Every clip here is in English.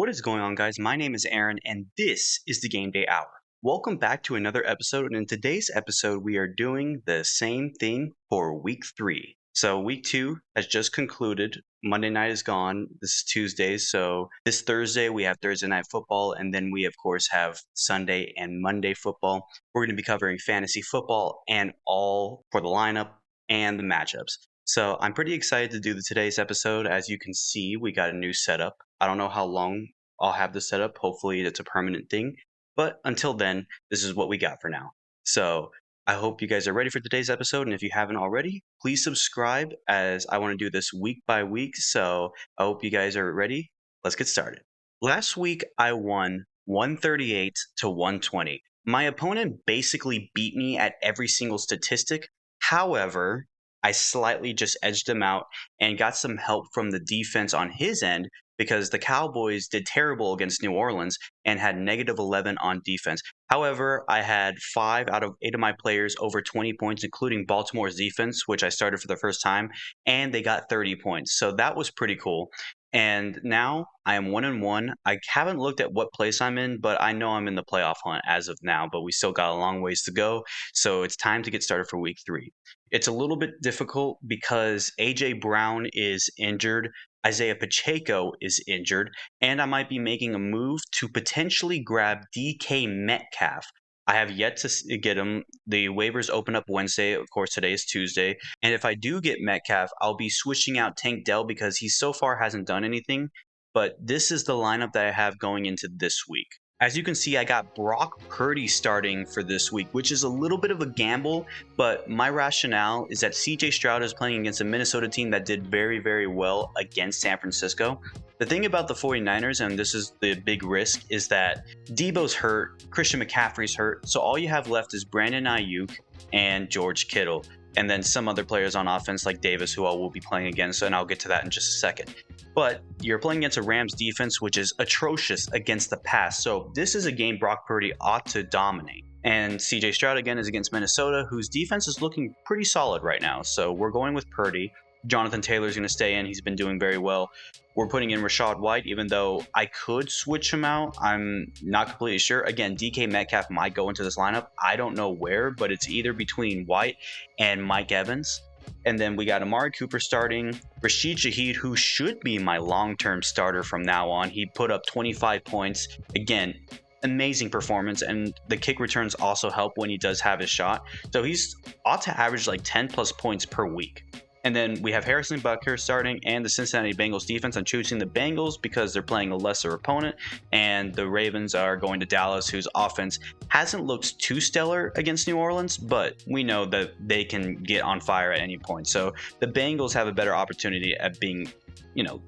What is going on, guys? My name is Aaron, and this is the Game Day Hour. Welcome back to another episode, and in today's episode, we are doing the same thing for week 3. So, week 2 has just concluded. Monday night is gone. This is Tuesday, so this Thursday, we have Thursday night football, and then we, of course, have Sunday and Monday football. We're going to be covering fantasy football and all for the lineup and the matchups. So I'm pretty excited to do today's episode. As you can see, we got a new setup. I don't know how long I'll have the setup. Hopefully it's a permanent thing. But until then, this is what we got for now. So I hope you guys are ready for today's episode. And if you haven't already, please subscribe as I want to do this week by week. So I hope you guys are ready. Let's get started. Last week, I won 138 to 120. My opponent basically beat me at every single statistic. However, I slightly just edged him out and got some help from the defense on his end because the Cowboys did terrible against New Orleans and had negative 11 on defense. However, I had 5 out of 8 of my players over 20 points, including Baltimore's defense, which I started for the first time, and they got 30 points. So that was pretty cool. And now I am 1-1. I haven't looked at what place I'm in, but I know I'm in the playoff hunt as of now, but we still got a long ways to go. So it's time to get started for week 3. It's a little bit difficult because A.J. Brown is injured, Isaiah Pacheco is injured, and I might be making a move to potentially grab DK Metcalf. I have yet to get him. The waivers open up Wednesday. Of course, today is Tuesday. And if I do get Metcalf, I'll be switching out Tank Dell because he so far hasn't done anything. But this is the lineup that I have going into this week. As you can see, I got Brock Purdy starting for this week, which is a little bit of a gamble, but my rationale is that CJ Stroud is playing against a Minnesota team that did very, very well against San Francisco. The thing about the 49ers, and this is the big risk, is that Debo's hurt, Christian McCaffrey's hurt, so all you have left is Brandon Ayuk and George Kittle, and then some other players on offense like Davis, who I will be playing against, and I'll get to that in just a second. But you're playing against a Rams defense, which is atrocious against the pass. So this is a game Brock Purdy ought to dominate. And CJ Stroud, again, is against Minnesota, whose defense is looking pretty solid right now. So we're going with Purdy. Jonathan Taylor's going to stay in. He's been doing very well. We're putting in Rachaad White, even though I could switch him out. I'm not completely sure. Again, DK Metcalf might go into this lineup. I don't know where, but it's either between White and Mike Evans. And then we got Amari Cooper starting, Rashid Shaheed, who should be my long-term starter from now on. He put up 25 points. Again, amazing performance, and the kick returns also help when he does have his shot. So he's ought to average like 10 plus points per week. And then we have Harrison Butker starting and the Cincinnati Bengals defense. I'm choosing the Bengals because they're playing a lesser opponent, and the Ravens are going to Dallas, whose offense hasn't looked too stellar against New Orleans, but we know that they can get on fire at any point. So the Bengals have a better opportunity at being,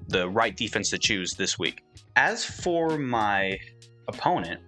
the right defense to choose this week. As for my opponent,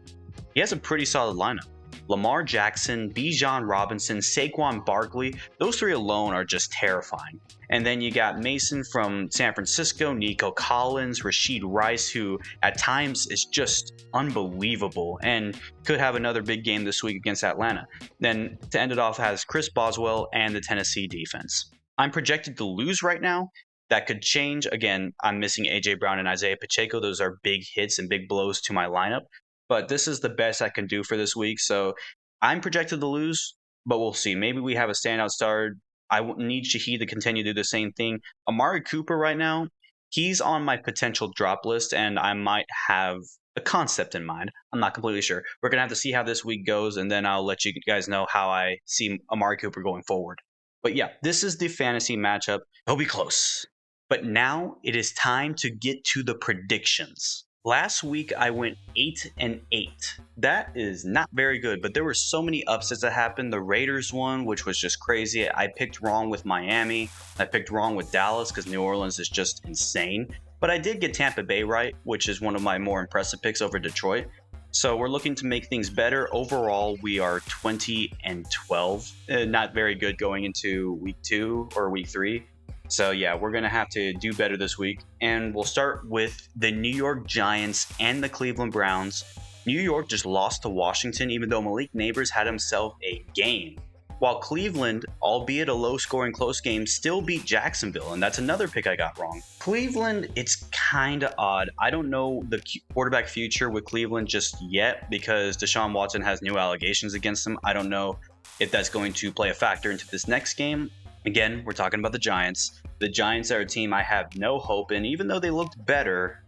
he has a pretty solid lineup. Lamar Jackson, Bijan Robinson, Saquon Barkley, those 3 alone are just terrifying. And then you got Mason from San Francisco, Nico Collins, Rashid Rice, who at times is just unbelievable and could have another big game this week against Atlanta. Then to end it off has Chris Boswell and the Tennessee defense. I'm projected to lose right now. That could change. Again, I'm missing A.J. Brown and Isaiah Pacheco. Those are big hits and big blows to my lineup. But this is the best I can do for this week. So I'm projected to lose, but we'll see. Maybe we have a standout star. I need Shaheed to continue to do the same thing. Amari Cooper right now, he's on my potential drop list, and I might have a concept in mind. I'm not completely sure. We're going to have to see how this week goes, and then I'll let you guys know how I see Amari Cooper going forward. But yeah, this is the fantasy matchup. It'll be close. But now it is time to get to the predictions. Last week, I went 8-8. That is not very good, but there were so many upsets that happened. The Raiders won, which was just crazy. I picked wrong with Miami. I picked wrong with Dallas because New Orleans is just insane. But I did get Tampa Bay right, which is one of my more impressive picks over Detroit. So we're looking to make things better. Overall, we are 20-12. Not very good going into week 2 or week 3. So yeah, we're going to have to do better this week. And we'll start with the New York Giants and the Cleveland Browns. New York just lost to Washington, even though Malik Neighbors had himself a game. while Cleveland, albeit a low-scoring close game, still beat Jacksonville, and that's another pick I got wrong. Cleveland, it's kind of odd. I don't know the quarterback future with Cleveland just yet because Deshaun Watson has new allegations against him. I don't know if that's going to play a factor into this next game. Again, we're talking about the Giants. The Giants are a team I have no hope in. Even though they looked better,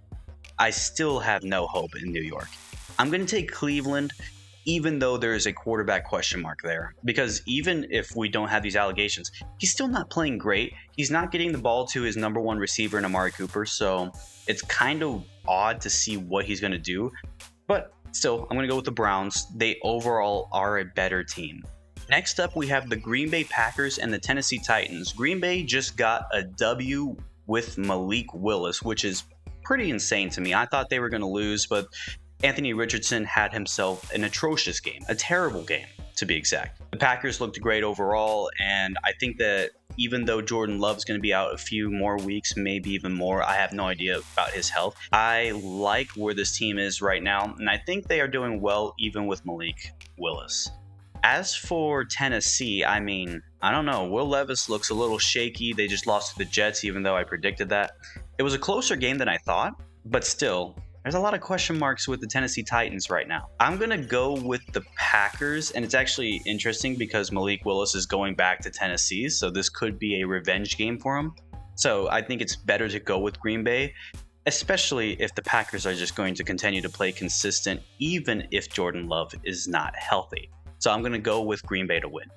I still have no hope in New York. I'm going to take Cleveland, even though there is a quarterback question mark there. Because even if we don't have these allegations, he's still not playing great. He's not getting the ball to his number one receiver in Amari Cooper. So it's kind of odd to see what he's going to do. But still, I'm going to go with the Browns. They overall are a better team. Next up, we have the Green Bay Packers and the Tennessee Titans. Green Bay just got a W with Malik Willis, which is pretty insane to me. I thought they were going to lose, but Anthony Richardson had himself an atrocious game, a terrible game to be exact. The Packers looked great overall, and I think that even though Jordan Love's going to be out a few more weeks, maybe even more, I have no idea about his health. I like where this team is right now, and I think they are doing well even with Malik Willis. As for Tennessee, I mean, I don't know. Will Levis looks a little shaky. They just lost to the Jets, even though I predicted that. It was a closer game than I thought, but still, there's a lot of question marks with the Tennessee Titans right now. I'm going to go with the Packers, and it's actually interesting because Malik Willis is going back to Tennessee, so this could be a revenge game for him. So I think it's better to go with Green Bay, especially if the Packers are just going to continue to play consistent, even if Jordan Love is not healthy. So I'm going to go with Green Bay to win.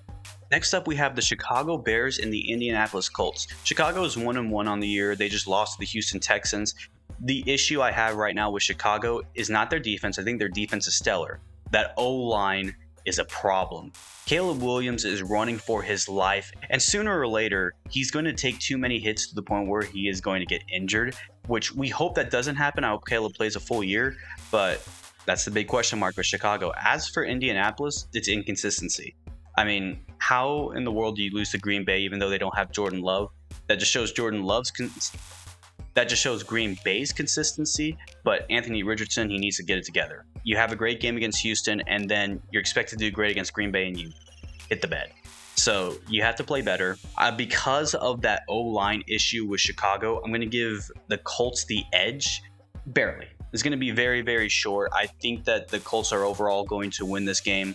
Next up, we have the Chicago Bears and the Indianapolis Colts. Chicago is 1-1 on the year. They just lost to the Houston Texans. The issue I have right now with Chicago is not their defense. I think their defense is stellar. That O-line is a problem. Caleb Williams is running for his life, and sooner or later, he's going to take too many hits to the point where he is going to get injured, which we hope that doesn't happen. I hope Caleb plays a full year, but that's the big question mark with Chicago. As for Indianapolis, it's inconsistency. I mean, how in the world do you lose to Green Bay even though they don't have Jordan Love? That just shows that just shows Green Bay's consistency, but Anthony Richardson, he needs to get it together. You have a great game against Houston, and then you're expected to do great against Green Bay, and you hit the bed. So you have to play better. Because of that O-line issue with Chicago, I'm going to give the Colts the edge, barely. It's going to be very, very short. I think that the Colts are overall going to win this game,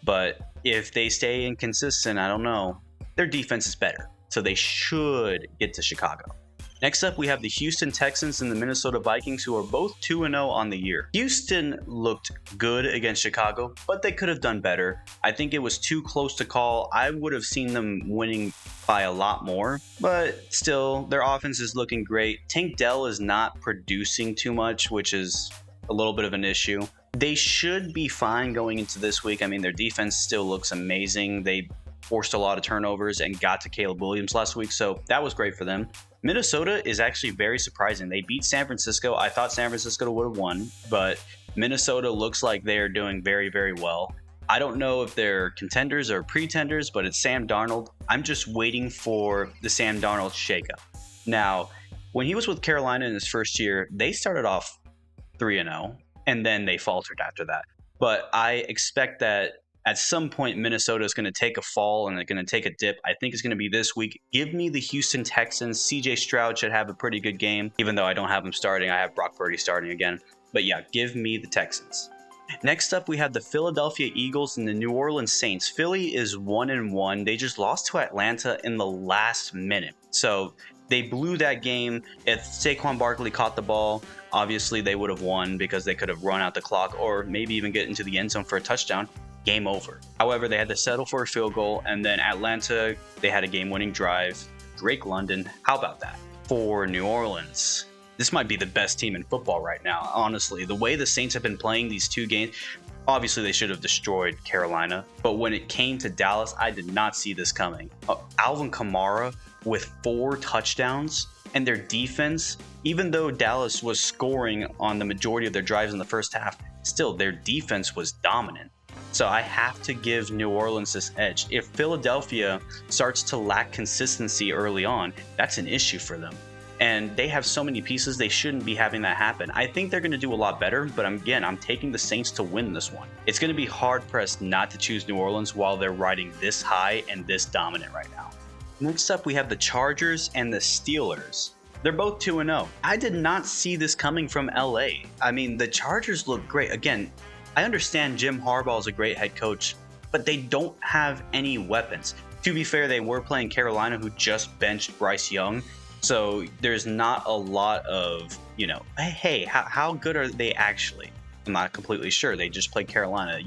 but if they stay inconsistent, I don't know. Their defense is better, so they should get to Chicago. Next up, we have the Houston Texans and the Minnesota Vikings, who are both 2-0 on the year. Houston looked good against Chicago, but they could have done better. I think it was too close to call. I would have seen them winning by a lot more, but still, their offense is looking great. Tank Dell is not producing too much, which is a little bit of an issue. They should be fine going into this week. I mean, their defense still looks amazing. They forced a lot of turnovers and got to Caleb Williams last week, so that was great for them. Minnesota is actually very surprising. They beat San Francisco. I thought San Francisco would have won, but Minnesota looks like they are doing very, very well. I don't know if they're contenders or pretenders, but it's Sam Darnold. I'm just waiting for the Sam Darnold shakeup. Now, when he was with Carolina in his first year, they started off 3-0, and then they faltered after that. But I expect that at some point, Minnesota is going to take a fall and they're going to take a dip. I think it's going to be this week. Give me the Houston Texans. CJ Stroud should have a pretty good game, even though I don't have him starting. I have Brock Purdy starting again. But yeah, give me the Texans. Next up, we have the Philadelphia Eagles and the New Orleans Saints. Philly is 1-1. They just lost to Atlanta in the last minute. So they blew that game. If Saquon Barkley caught the ball, obviously they would have won because they could have run out the clock or maybe even get into the end zone for a touchdown. Game over. However, they had to settle for a field goal, and then Atlanta, they had a game-winning drive. Drake London, how about that? For New Orleans, this might be the best team in football right now, honestly. The way the Saints have been playing these two games, obviously they should have destroyed Carolina, but when it came to Dallas, I did not see this coming. Alvin Kamara with 4 touchdowns, and their defense, even though Dallas was scoring on the majority of their drives in the first half, still their defense was dominant. So I have to give New Orleans this edge. If Philadelphia starts to lack consistency early on, that's an issue for them. And they have so many pieces, they shouldn't be having that happen. I think they're going to do a lot better, but I'm taking the Saints to win this one. It's going to be hard-pressed not to choose New Orleans while they're riding this high and this dominant right now. Next up, we have the Chargers and the Steelers. They're both 2-0. I did not see this coming from LA. I mean, the Chargers look great. Again, I understand Jim Harbaugh is a great head coach, but they don't have any weapons. To be fair, they were playing Carolina, who just benched Bryce Young. So there's not a lot of, hey, how good are they actually? I'm not completely sure. They just played Carolina.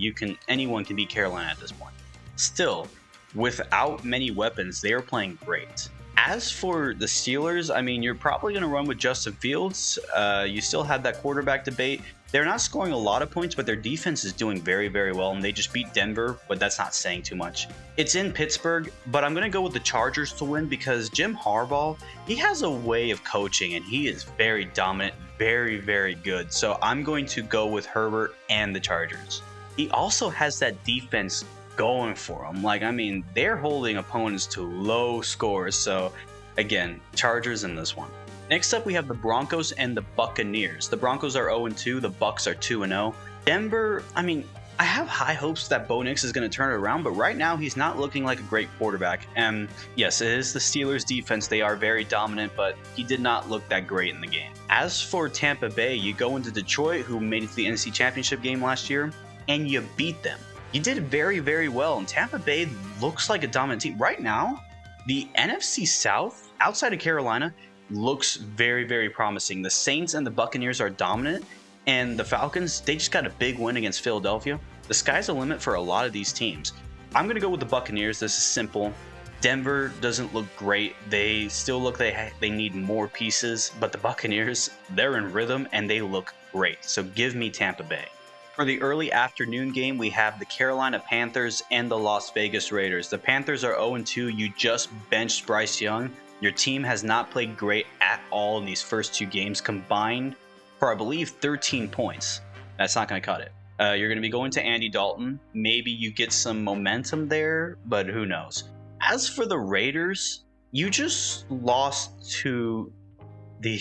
Anyone can beat Carolina at this point. Still, without many weapons, they are playing great. As for the Steelers, I mean, you're probably going to run with Justin Fields. You still have that quarterback debate. They're not scoring a lot of points, but their defense is doing very, very well, and they just beat Denver, but that's not saying too much. It's in Pittsburgh, but I'm going to go with the Chargers to win because Jim Harbaugh, he has a way of coaching, and he is very dominant, very, very good. So I'm going to go with Herbert and the Chargers. He also has that defense going for him. They're holding opponents to low scores. So again, Chargers in this one. Next up, we have the Broncos and the Buccaneers. The Broncos are 0-2. The Bucs are 2-0. Denver, I have high hopes that Bo Nix is going to turn it around, but right now he's not looking like a great quarterback. And yes, it is the Steelers' defense. They are very dominant, but he did not look that great in the game. As for Tampa Bay, you go into Detroit, who made it to the NFC Championship game last year, and you beat them. You did very, very well, and Tampa Bay looks like a dominant team. Right now, the NFC South, outside of Carolina, looks very, very promising. The Saints and the Buccaneers are dominant, and the Falcons, they just got a big win against Philadelphia. The sky's the limit for a lot of these teams. I'm going to go with the Buccaneers. This is simple. Denver doesn't look great. They still look they need more pieces, but the Buccaneers, they're in rhythm, and they look great. So give me Tampa Bay. For the early afternoon game, we have the Carolina Panthers and the Las Vegas Raiders. The Panthers are 0-2. You just benched Bryce Young. Your team has not played great at all in these first two games, combined for, I believe, 13 points. That's not going to cut it. You're going to be going to Andy Dalton. Maybe you get some momentum there, but who knows? As for the Raiders, you just lost to the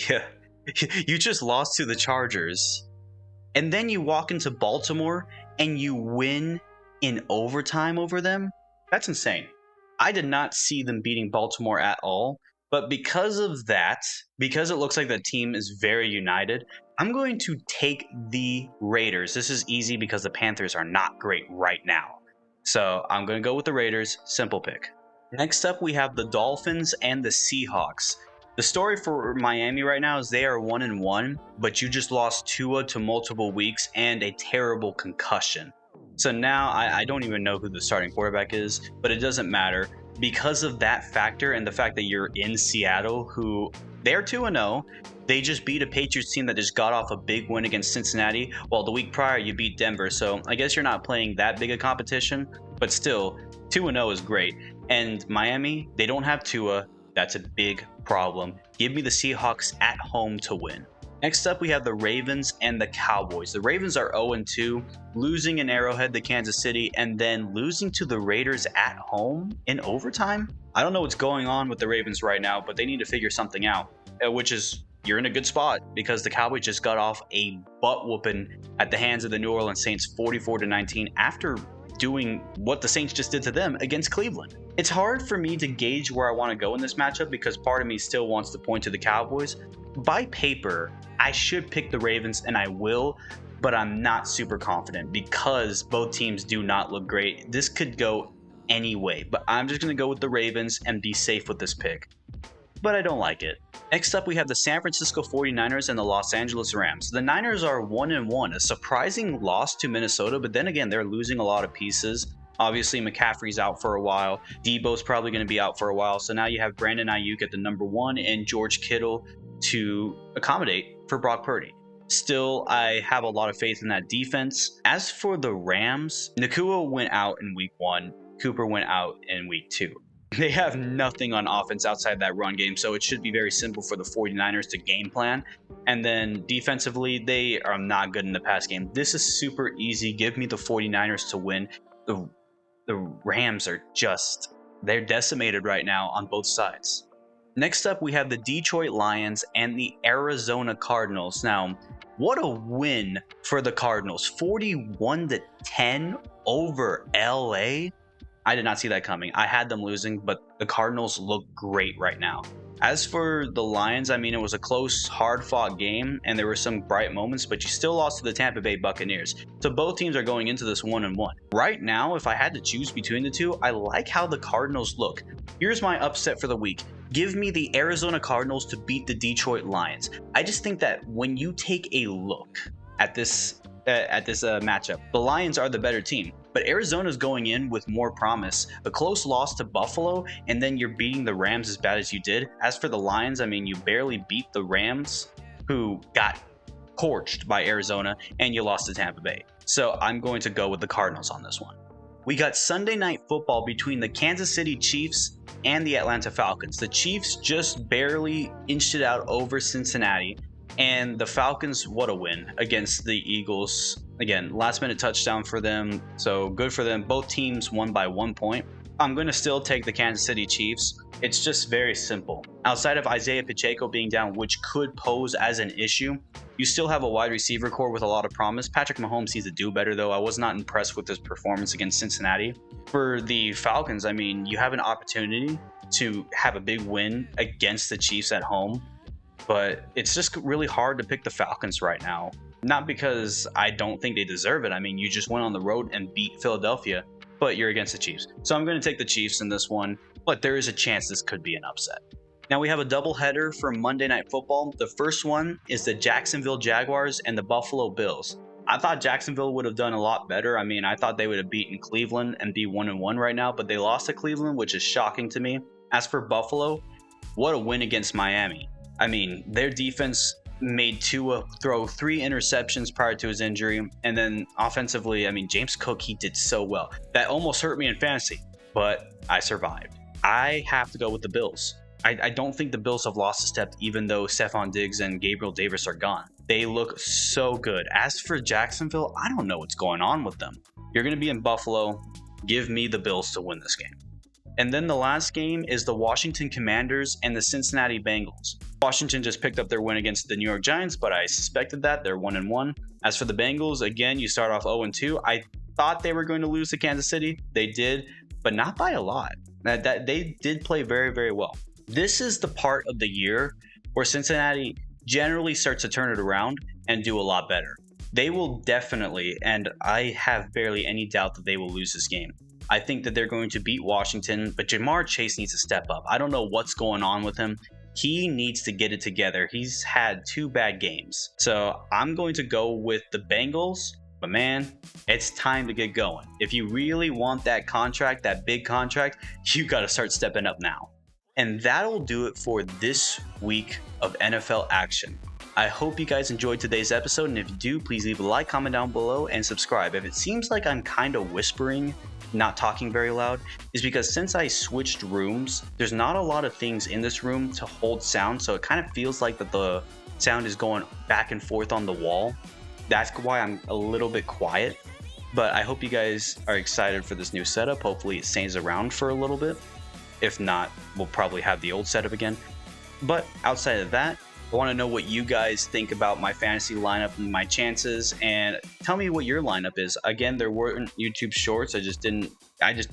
Chargers. And then you walk into Baltimore and you win in overtime over them? That's insane. I did not see them beating Baltimore at all. But because of that, because it looks like the team is very united, I'm going to take the Raiders. This is easy because the Panthers are not great right now. So I'm going to go with the Raiders. Simple pick. Next up, we have the Dolphins and the Seahawks. The story for Miami right now is they are 1-1, but you just lost Tua to multiple weeks and a terrible concussion. So now I don't even know who the starting quarterback is, but it doesn't matter. Because of that factor and the fact that you're in Seattle, who they're 2-0, they just beat a Patriots team that just got off a big win against Cincinnati, while the week prior you beat Denver. So I guess you're not playing that big a competition, but still, 2-0 is great. And Miami, they don't have Tua. That's a big problem. Give me the Seahawks at home to win. Next up, we have the Ravens and the Cowboys. The Ravens are 0-2, losing in Arrowhead to Kansas City, and then losing to the Raiders at home in overtime. I don't know what's going on with the Ravens right now, but they need to figure something out, which is you're in a good spot because the Cowboys just got off a butt whooping at the hands of the New Orleans Saints 44-19 after doing what the Saints just did to them against Cleveland. It's hard for me to gauge where I want to go in this matchup because part of me still wants to point to the Cowboys. By paper, I should pick the Ravens, and I will, but I'm not super confident because both teams do not look great. This could go any way, but I'm just going to go with the Ravens and be safe with this pick. But I don't like it. Next up, we have the San Francisco 49ers and the Los Angeles Rams. The Niners are 1-1, a surprising loss to Minnesota, but then again, they're losing a lot of pieces. Obviously, McCaffrey's out for a while. Debo's probably going to be out for a while. So now you have Brandon Ayuk at the number 1 and George Kittle to accommodate for Brock Purdy. Still, I have a lot of faith in that defense. As for the Rams, Nakua went out in week 1. Cooper went out in week 2. They have nothing on offense outside that run game, so it should be very simple for the 49ers to game plan. And then defensively, they are not good in the pass game. This is super easy. Give me the 49ers to win. The Rams are they're decimated right now on both sides. Next up, we have the Detroit Lions and the Arizona Cardinals. Now, what a win for the Cardinals. 41-10 over LA. I did not see that coming. I had them losing, but the Cardinals look great right now. As for the Lions, I mean, it was a close, hard-fought game, and there were some bright moments, but you still lost to the Tampa Bay Buccaneers. So both teams are going into this 1-1. Right now, if I had to choose between the two, I like how the Cardinals look. Here's my upset for the week. Give me the Arizona Cardinals to beat the Detroit Lions. I just think that when you take a look at this matchup, the Lions are the better team, but Arizona's going in with more promise. A close loss to Buffalo, and then you're beating the Rams as bad as you did. As for the Lions, I mean, you barely beat the Rams, who got torched by Arizona, and you lost to Tampa Bay. So I'm going to go with the Cardinals on this one. We got Sunday Night Football between the Kansas City Chiefs and the Atlanta Falcons. The Chiefs just barely inched it out over Cincinnati, and the Falcons, what a win against the Eagles. Again, last minute touchdown for them, so good for them. Both teams won by 1 point. I'm going to still take the Kansas City Chiefs. It's just very simple. Outside of Isaiah Pacheco being down, which could pose as an issue, you still have a wide receiver core with a lot of promise. Patrick Mahomes needs to do better, though. I was not impressed with his performance against Cincinnati. For the Falcons, I mean, you have an opportunity to have a big win against the Chiefs at home, but it's just really hard to pick the Falcons right now. Not because I don't think they deserve it. I mean, you just went on the road and beat Philadelphia, but you're against the Chiefs. So I'm going to take the Chiefs in this one, but there is a chance this could be an upset. Now we have a doubleheader for Monday Night Football. The first one is the Jacksonville Jaguars and the Buffalo Bills. I thought Jacksonville would have done a lot better. I mean, I thought they would have beaten Cleveland and be 1-1 right now, but they lost to Cleveland, which is shocking to me. As for Buffalo, what a win against Miami. I mean, their defense made Tua throw 3 interceptions prior to his injury. And then offensively, I mean, James Cook, he did so well. That almost hurt me in fantasy, but I survived. I have to go with the Bills. I don't think the Bills have lost a step, even though Stephon Diggs and Gabriel Davis are gone. They look so good. As for Jacksonville, I don't know what's going on with them. You're going to be in Buffalo. Give me the Bills to win this game. And then the last game is the Washington Commanders and the Cincinnati Bengals. Washington just picked up their win against the New York Giants, but I suspected that. They're 1-1. As for the Bengals, again, you start off 0-2. I thought they were going to lose to Kansas City. They did, but not by a lot. They did play very, very well. This is the part of the year where Cincinnati generally starts to turn it around and do a lot better. They will definitely, and I have barely any doubt that they will lose this game. I think that they're going to beat Washington, but Jamar Chase needs to step up. I don't know what's going on with him. He needs to get it together. He's had 2 bad games. So I'm going to go with the Bengals, but man, it's time to get going. If you really want that contract, that big contract, you got to start stepping up now. And that'll do it for this week of NFL action. I hope you guys enjoyed today's episode, and if you do, please leave a like, comment down below, and subscribe. If it seems like I'm kind of whispering, not talking very loud, is because since I switched rooms, there's not a lot of things in this room to hold sound, so it kind of feels like that the sound is going back and forth on the wall. That's why I'm a little bit quiet, but I hope you guys are excited for this new setup. Hopefully it stays around for a little bit. If not, we'll probably have the old setup again. But outside of that, I want to know what you guys think about my fantasy lineup and my chances, and tell me what your lineup is. Again, there weren't YouTube shorts. I just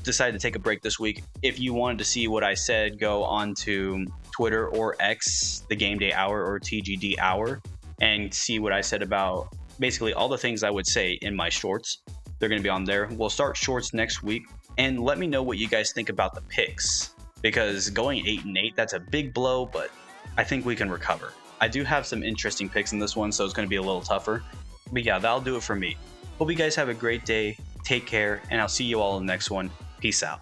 decided to take a break this week. If you wanted to see what I said, go on to Twitter or X, the Gameday Hour or TGD Hour, and see what I said about basically all the things I would say in my shorts. They're going to be on there. We'll start shorts next week, and let me know what you guys think about the picks, because going 8-8, that's a big blow, but I think we can recover. I do have some interesting picks in this one, so it's going to be a little tougher. But yeah, that'll do it for me. Hope you guys have a great day. Take care, and I'll see you all in the next one. Peace out.